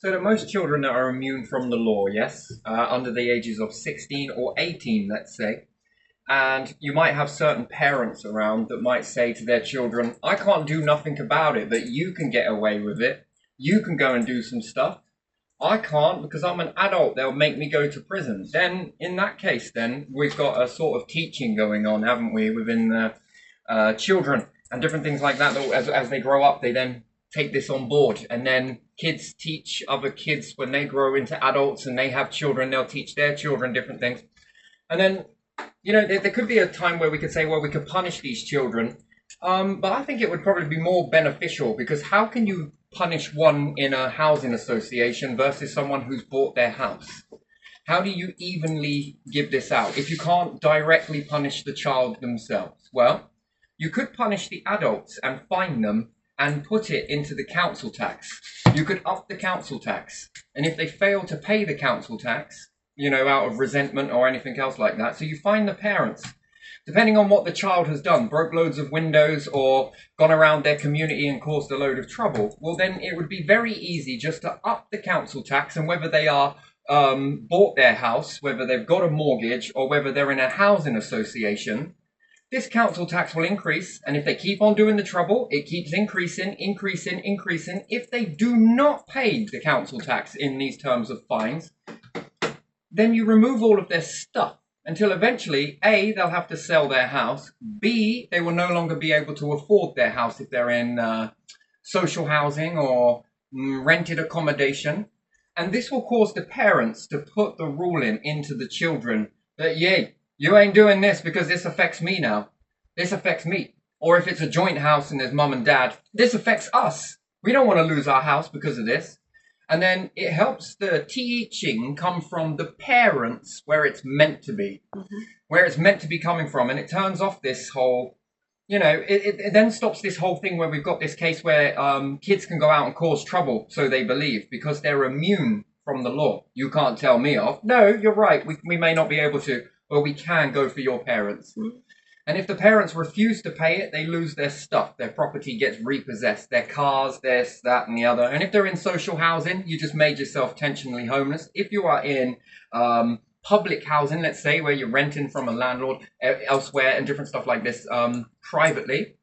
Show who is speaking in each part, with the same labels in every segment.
Speaker 1: So that most children are immune from the law, yes, under the ages of 16 or 18, let's say. And you might have certain parents around that might say to their children, I can't do nothing about it, but you can get away with it. You can go and do some stuff. I can't because I'm an adult. They'll make me go to prison. Then, in that case, then we've got a sort of teaching going on, haven't we, within the children and different things like that. That as they grow up, they then take this on board, and then kids teach other kids when they grow into adults and they have children. They'll teach their children different things, and then there could be a time where we could say, well, we could punish these children, but I think it would probably be more beneficial because how can you punish one in a housing association versus someone who's bought their house? How do you evenly give this out if you can't directly punish the child themselves? Well, you could punish the adults and fine them and put it into the council tax. You could up the council tax. And if they fail to pay the council tax, out of resentment or anything else like that, so you fine the parents. Depending on what the child has done, broke loads of windows or gone around their community and caused a load of trouble, well then it would be very easy just to up the council tax, and whether they are bought their house, whether they've got a mortgage or whether they're in a housing association, this council tax will increase, and if they keep on doing the trouble, it keeps increasing. If they do not pay the council tax in these terms of fines, then you remove all of their stuff until eventually, A, they'll have to sell their house, B, they will no longer be able to afford their house if they're in social housing or rented accommodation. And this will cause the parents to put the ruling into the children that, yay, you ain't doing this because this affects me now. This affects me. Or if it's a joint house and there's mum and dad, this affects us. We don't want to lose our house because of this. And then it helps the teaching come from the parents where it's meant to be, where it's meant to be coming from. And it turns off this whole, it then stops this whole thing where we've got this case where kids can go out and cause trouble, so they believe, because they're immune from the law. You can't tell me off. No, you're right. We may not be able to. Well, we can go for your parents. And if the parents refuse to pay it, they lose their stuff. Their property gets repossessed. Their cars, this, that, and the other. And if they're in social housing, you just made yourself tensionally homeless. If you are in public housing, let's say, where you're renting from a landlord elsewhere and different stuff like this privately,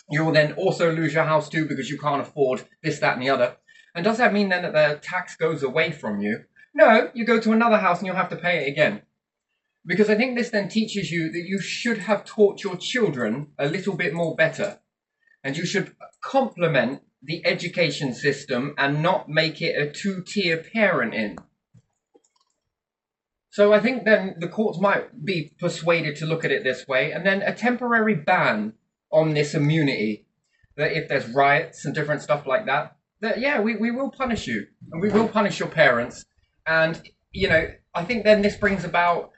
Speaker 1: you will then also lose your house too because you can't afford this, that, and the other. And does that mean then that the tax goes away from you? No, you go to another house and you'll have to pay it again. Because I think this then teaches you that you should have taught your children a little bit more better. And you should complement the education system and not make it a two-tier parenting. So I think then the courts might be persuaded to look at it this way, and then a temporary ban on this immunity, that if there's riots and different stuff like that, yeah, we will punish you, and we will punish your parents. And, I think then this brings about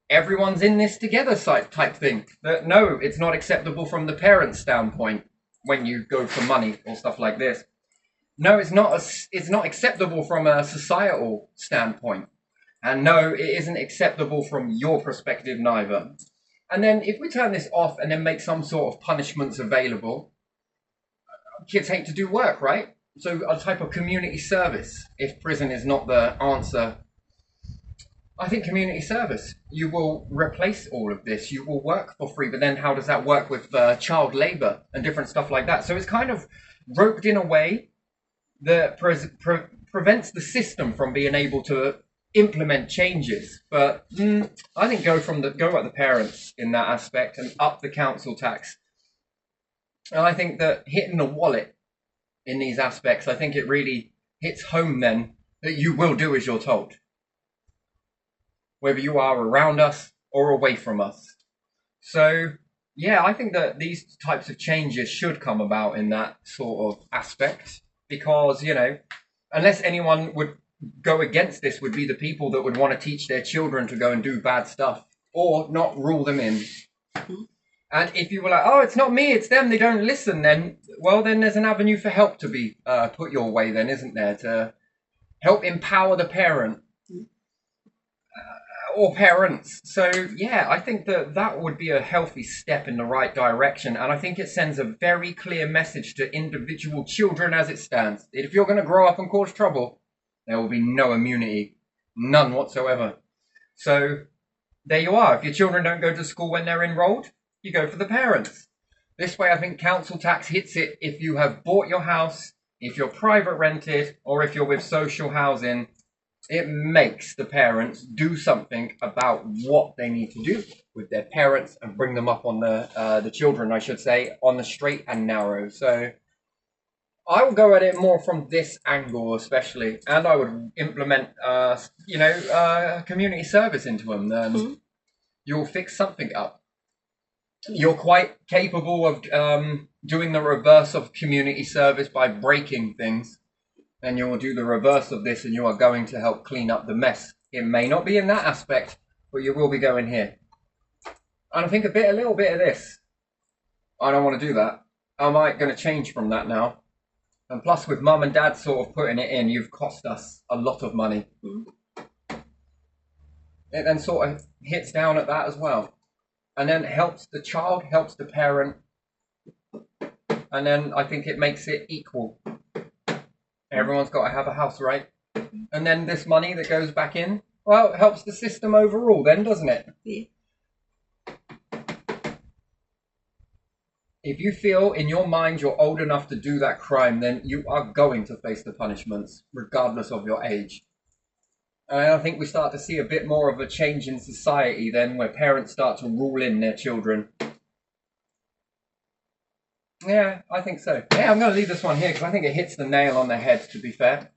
Speaker 1: everyone's in this together type thing. That no, it's not acceptable from the parents' standpoint when you go for money or stuff like this. No, it's not acceptable from a societal standpoint. And no, it isn't acceptable from your perspective neither. And then if we turn this off and then make some sort of punishments available, kids hate to do work, right? So a type of community service, if prison is not the answer, I think community service. You will replace all of this. You will work for free, but then how does that work with child labor and different stuff like that? So it's kind of roped in a way that prevents the system from being able to implement changes. But I think go at the parents in that aspect and up the council tax. And I think that hitting the wallet in these aspects, I think it really hits home then that you will do as you're told, whether you are around us or away from us. So, yeah, I think that these types of changes should come about in that sort of aspect because, unless anyone would go against this, would be the people that would want to teach their children to go and do bad stuff or not rule them in. And if you were like, oh, it's not me, it's them, they don't listen, then there's an avenue for help to be put your way then, isn't there? To help empower the parent. or parents. So yeah, I think that that would be a healthy step in the right direction, and I think it sends a very clear message to individual children as it stands. If you're going to grow up and cause trouble, there will be no immunity, none whatsoever. So there you are. If your children don't go to school when they're enrolled, you go for the parents. This way, I think council tax hits it if you have bought your house, if you're private rented, or if you're with social housing. It makes the parents do something about what they need to do with their parents and bring them up on the children, I should say, on the straight and narrow. So I would go at it more from this angle, especially, and I would implement, community service into them. You'll fix something up. You're quite capable of doing the reverse of community service by breaking things. And you will do the reverse of this, and you are going to help clean up the mess. It may not be in that aspect, but you will be going here. And I think a little bit of this. I don't want to do that. Am I going to change from that now? And plus, with mum and dad sort of putting it in, you've cost us a lot of money. It then sort of hits down at that as well. And then helps the child, helps the parent. And then I think it makes it equal. Everyone's got to have a house, right? And then this money that goes back in, well, it helps the system overall then, doesn't it?
Speaker 2: Yeah.
Speaker 1: If you feel in your mind you're old enough to do that crime, then you are going to face the punishments, regardless of your age. And I think we start to see a bit more of a change in society then, where parents start to rule in their children. Yeah, I think so. Yeah, I'm going to leave this one here because I think it hits the nail on the head, to be fair.